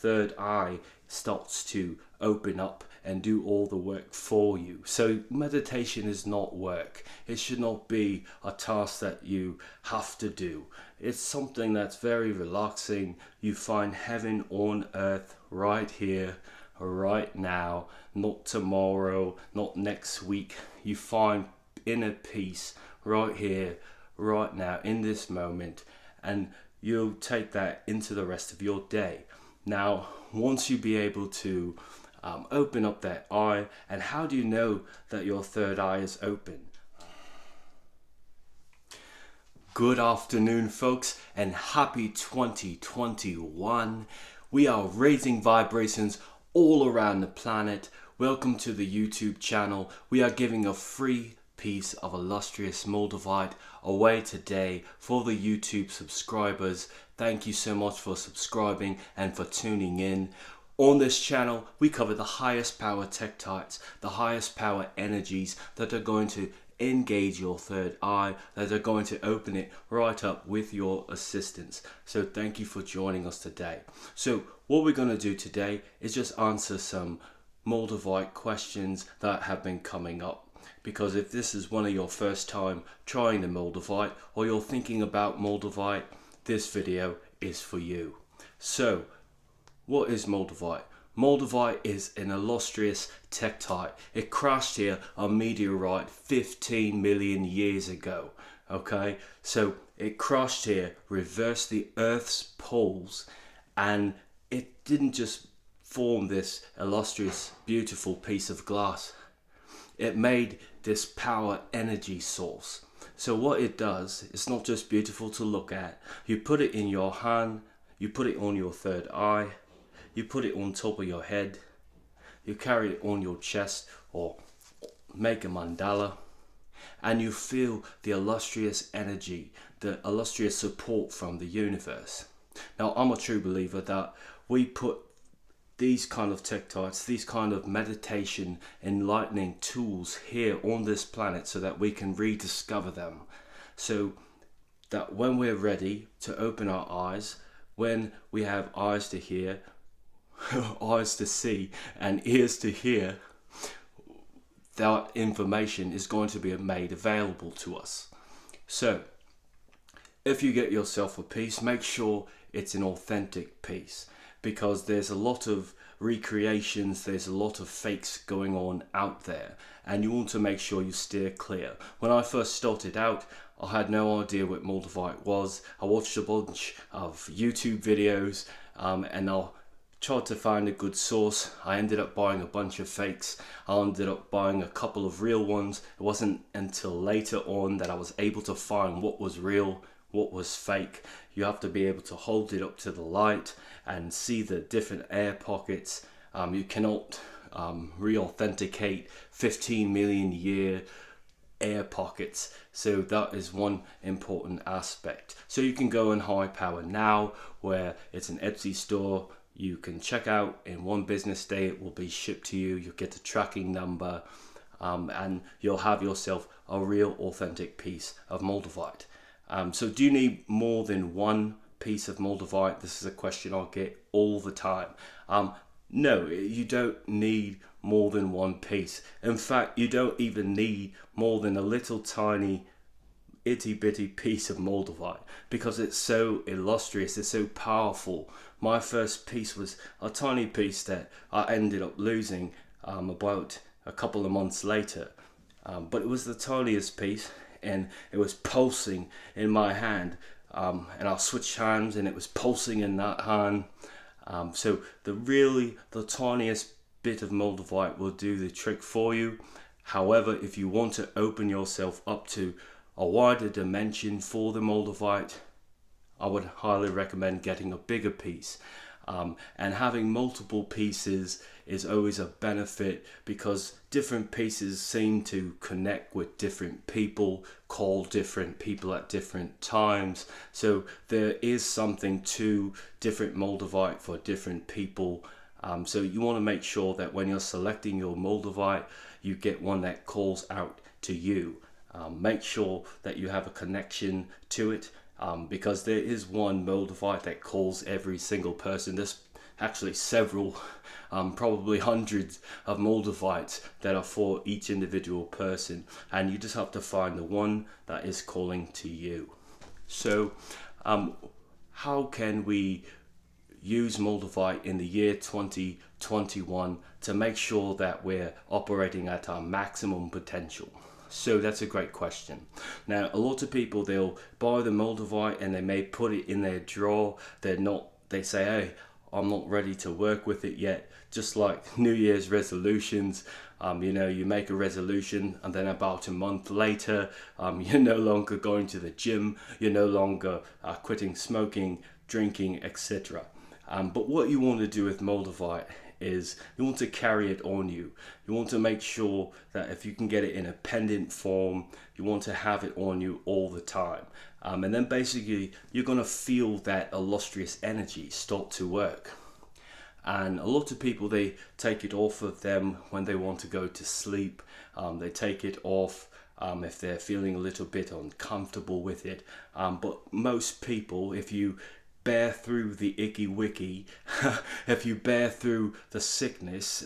third eye starts to open up and do all the work for you. So meditation is not work. It should not be a task that you have to do. It's something that's very relaxing. You find heaven on earth right here, right now, not tomorrow, not next week. You find inner peace right here, right now, in this moment, and you'll take that into the rest of your day. Now, once you be able to open up that eye, and how do you know that your third eye is open? Good afternoon, folks, and happy 2021. We are raising vibrations all around the planet. Welcome to the YouTube channel. We are giving a free piece of illustrious Moldavite away today for the YouTube subscribers. Thank you so much for subscribing and for tuning in. On this channel, we cover the highest power tektites, the highest power energies that are going to engage your third eye, that are going to open it right up with your assistance. So thank you for joining us today. So what we're going to do today is just answer some Moldavite questions that have been coming up. Because if this is one of your first time trying the Moldavite, or you're thinking about Moldavite, this video is for you. So, what is Moldavite? Moldavite is an illustrious tektite. It crashed here on meteorite 15 million years ago. Okay, so it crashed here, reversed the Earth's poles, and it didn't just form this illustrious, beautiful piece of glass. It made this power energy source. So what it does, it's not just beautiful to look at. You put it in your hand, you put it on your third eye, you put it on top of your head, you carry it on your chest or make a mandala, and you feel the illustrious energy, the illustrious support from the universe. Now, I'm a true believer that we put these kind of tektites, these kind of meditation enlightening tools here on this planet so that we can rediscover them, so that when we're ready to open our eyes, when we have eyes to hear, eyes to see and ears to hear, that information is going to be made available to us. So if you get yourself a piece, make sure it's an authentic piece, because there's a lot of recreations, there's a lot of fakes going on out there, and you want to make sure you steer clear. When I first started out, I had no idea what Moldavite was. I watched a bunch of YouTube videos and I tried to find a good source. I ended up buying a bunch of fakes. I ended up buying a couple of real ones. It wasn't until later on that I was able to find what was real, what was fake. You have to be able to hold it up to the light and see the different air pockets. You cannot re-authenticate 15 million year air pockets. So that is one important aspect. So you can go on HighPowerNOW, where it's an Etsy store. You can check out in one business day, it will be shipped to you. You'll get a tracking number and you'll have yourself a real authentic piece of Moldavite. So do you need more than one piece of Moldavite? This is a question I get all the time. No, you don't need more than one piece. In fact, you don't even need more than a little tiny itty bitty piece of Moldavite, because it's so illustrious, it's so powerful. My first piece was a tiny piece that I ended up losing about a couple of months later. But it was the tiniest piece, and it was pulsing in my hand, and I switched hands and it was pulsing in that hand. So the tiniest bit of Moldavite will do the trick for you. However, if you want to open yourself up to a wider dimension for the Moldavite, I would highly recommend getting a bigger piece. And having multiple pieces is always a benefit, because different pieces seem to connect with different people, call different people at different times. So there is something to different Moldavite for different people. So you want to make sure that when you're selecting your Moldavite, you get one that calls out to you. Make sure that you have a connection to it. Because there is one Moldavite that calls every single person. This actually several, probably hundreds of Moldavites that are for each individual person, and you just have to find the one that is calling to you. So how can we use Moldavite in the year 2021 to make sure that we're operating at our maximum potential? So that's a great question. Now, a lot of people, they'll buy the Moldavite and they may put it in their drawer. They say, hey, I'm not ready to work with it yet. Just like New Year's resolutions, you make a resolution and then about a month later, you're no longer going to the gym, you're no longer quitting smoking, drinking, etc. But what you want to do with Moldavite is you want to carry it on you. You want to make sure that if you can get it in a pendant form, you want to have it on you all the time. And then basically you're going to feel that illustrious energy start to work. And a lot of people, they take it off of them when they want to go to sleep. They take it off if they're feeling a little bit uncomfortable with it. But most people, if you bear through the icky wicky, if you bear through the sickness,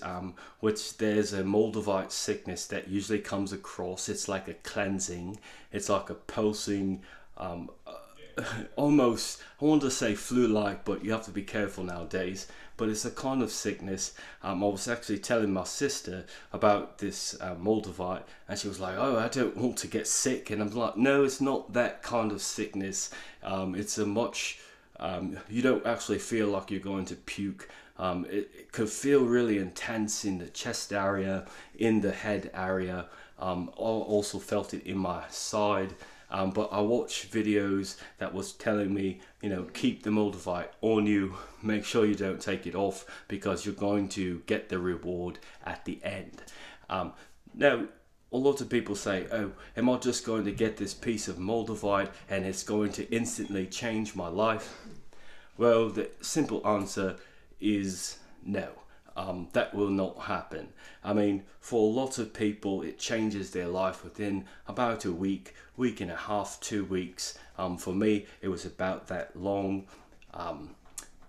which there's a Moldavite sickness that usually comes across, it's like a cleansing, it's like a pulsing, almost, I want to say flu-like, but you have to be careful nowadays, but it's a kind of sickness. I was actually telling my sister about this Moldavite, and she was like, oh, I don't want to get sick, and I'm like, no, it's not that kind of sickness. It's a much you don't actually feel like you're going to puke. It could feel really intense in the chest area, in the head area. I also felt it in my side. But I watched videos that was telling me, keep the Moldavite on you, make sure you don't take it off, because you're going to get the reward at the end. Now, a lot of people say, oh, am I just going to get this piece of Moldavite and it's going to instantly change my life? Well, the simple answer is no. That will not happen. I mean, for a lot of people, it changes their life within about a week, week and a half, 2 weeks. For me, it was about that long.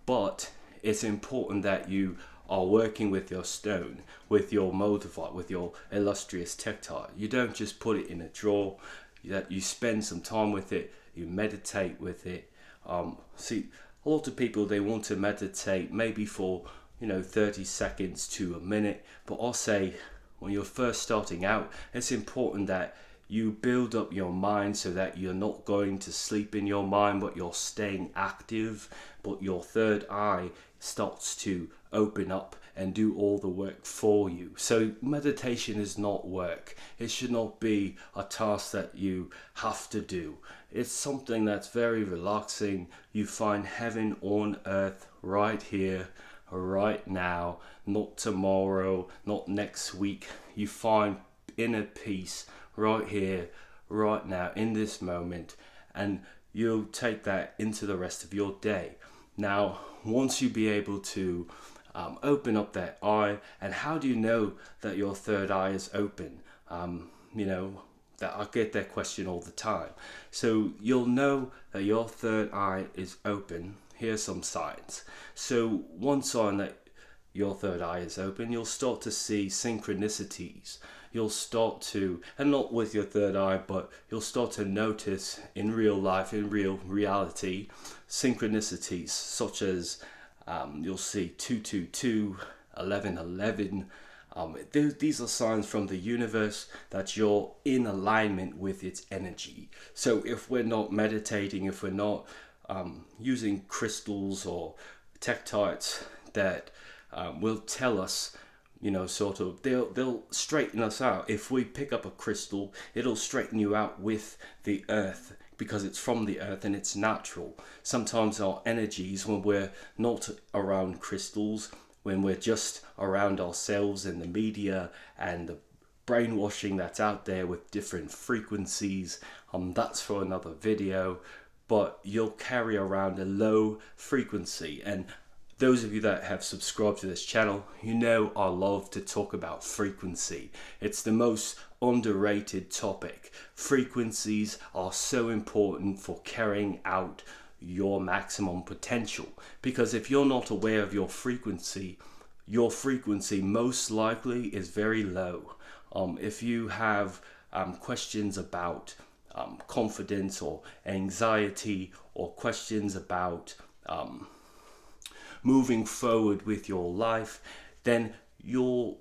But it's important that you are working with your stone, with your Moldavite, with your illustrious tektite. You don't just put it in a drawer, that you spend some time with it, you meditate with it. See, a lot of people, they want to meditate maybe for 30 seconds to a minute, but I'll say when you're first starting out, it's important that you build up your mind so that you're not going to sleep in your mind, but you're staying active, but your third eye starts to open up and do all the work for you. So meditation is not work. It should not be a task that you have to do. It's something that's very relaxing. You find heaven on earth right here, right now, not tomorrow, not next week. You find inner peace right here, right now, in this moment, and you'll take that into the rest of your day. Now, once you be able to open up that eye, and how do you know that your third eye is open? That I get that question all the time. So you'll know that your third eye is open. Here's some signs. So one sign that your third eye is open, you'll start to see synchronicities. You'll start to, and not with your third eye, but you'll start to notice in real life, in real reality, synchronicities such as you'll see 222, 1111. These are signs from the universe that you're in alignment with its energy. So if we're not meditating, if we're not using crystals or tektites that will tell us, they'll straighten us out. If we pick up a crystal, it'll straighten you out with the earth, because it's from the earth and it's natural. Sometimes our energies, when we're not around crystals, when we're just around ourselves and the media and the brainwashing that's out there with different frequencies, that's for another video, but you'll carry around a low frequency. And those of you that have subscribed to this channel, I love to talk about frequency. It's the most underrated topic. Frequencies are so important for carrying out your maximum potential. Because if you're not aware of your frequency most likely is very low. If you have questions about confidence or anxiety, or questions about moving forward with your life, then you're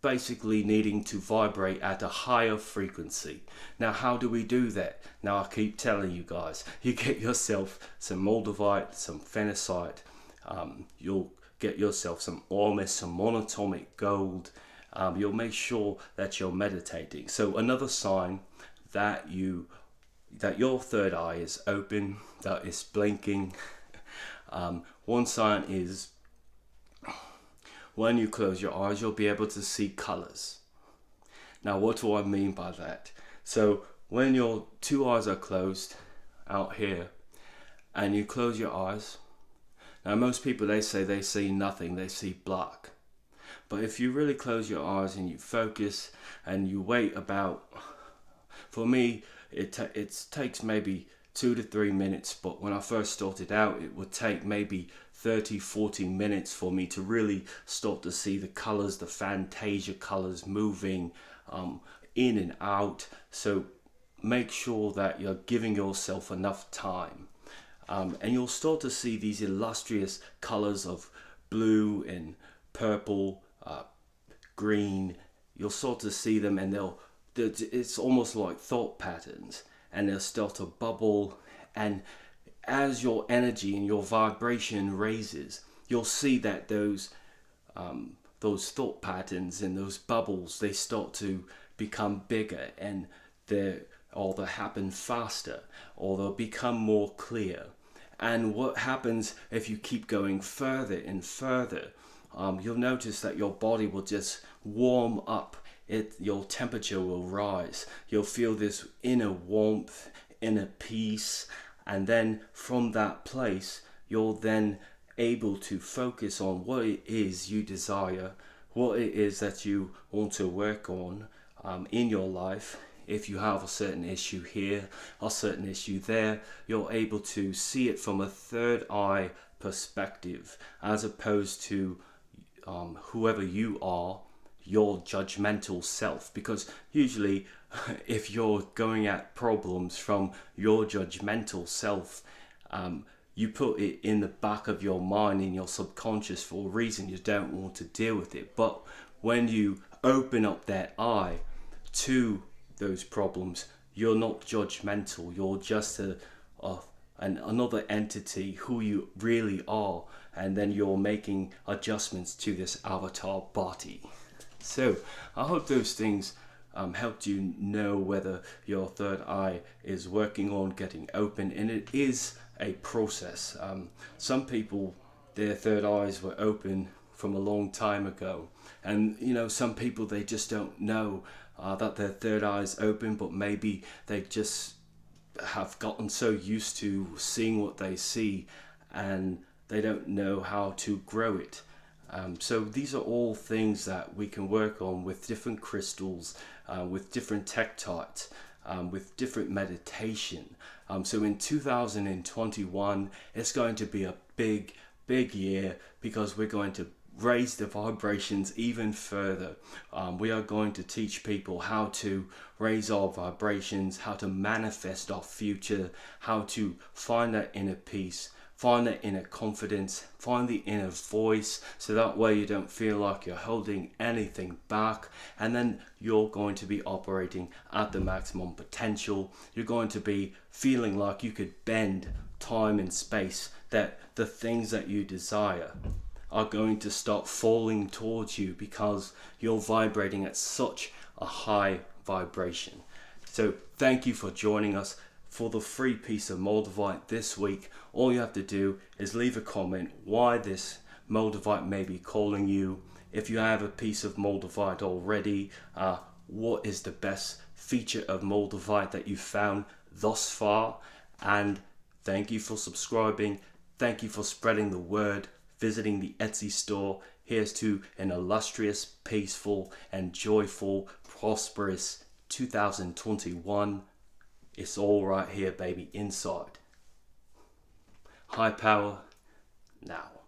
basically needing to vibrate at a higher frequency. Now, how do we do that? Now, I keep telling you guys, you get yourself some Moldavite, some phenacite, you'll get yourself some ormus, some monatomic gold. You'll make sure that you're meditating. So another sign that your third eye is open, that is blinking. One sign is when you close your eyes, you'll be able to see colors. Now, what do I mean by that? So when your two eyes are closed out here and you close your eyes, now most people, they say they see nothing, they see black. But if you really close your eyes and you focus and you wait about, for me, it takes maybe 2 to 3 minutes, but when I first started out, it would take maybe 30-40 minutes for me to really start to see the colors, the fantasia colors moving in and out. So make sure that you're giving yourself enough time, and you'll start to see these illustrious colors of blue and purple, green. You'll start to see them, and it's almost like thought patterns, and they'll start to bubble. And as your energy and your vibration raises, you'll see that those thought patterns and those bubbles, they start to become bigger, and they'll happen faster, or they'll become more clear. And what happens if you keep going further and further, you'll notice that your body will just warm up. Your temperature will rise. You'll feel this inner warmth, inner peace, and then from that place, you're then able to focus on what it is you desire, what it is that you want to work on in your life. If you have a certain issue here, a certain issue there, you're able to see it from a third eye perspective, as opposed to whoever you are, your judgmental self. Because usually if you're going at problems from your judgmental self, you put it in the back of your mind, in your subconscious, for a reason. You don't want to deal with it. But when you open up that eye to those problems, you're not judgmental. You're just another entity, who you really are, and then you're making adjustments to this avatar body. So I hope those things helped you know whether your third eye is working on getting open, and it is a process. Some people, their third eyes were open from a long time ago, and some people, they just don't know that their third eye is open, but maybe they just have gotten so used to seeing what they see, and they don't know how to grow it. So these are all things that we can work on with different crystals, with different tektites, with different meditation. So in 2021, it's going to be a big year, because we're going to raise the vibrations even further. We are going to teach people how to raise our vibrations, how to manifest our future, how to find that inner peace, find that inner confidence, find the inner voice, so that way you don't feel like you're holding anything back, and then you're going to be operating at the maximum potential. You're going to be feeling like you could bend time and space, that the things that you desire are going to start falling towards you, because you're vibrating at such a high vibration. So thank you for joining us for the free piece of Moldavite this week. All you have to do is leave a comment why this Moldavite may be calling you. If you have a piece of Moldavite already, what is the best feature of Moldavite that you've found thus far? And thank you for subscribing. Thank you for spreading the word, visiting the Etsy store. Here's to an illustrious, peaceful, and joyful, prosperous 2021. It's all right here, baby, inside. High power now.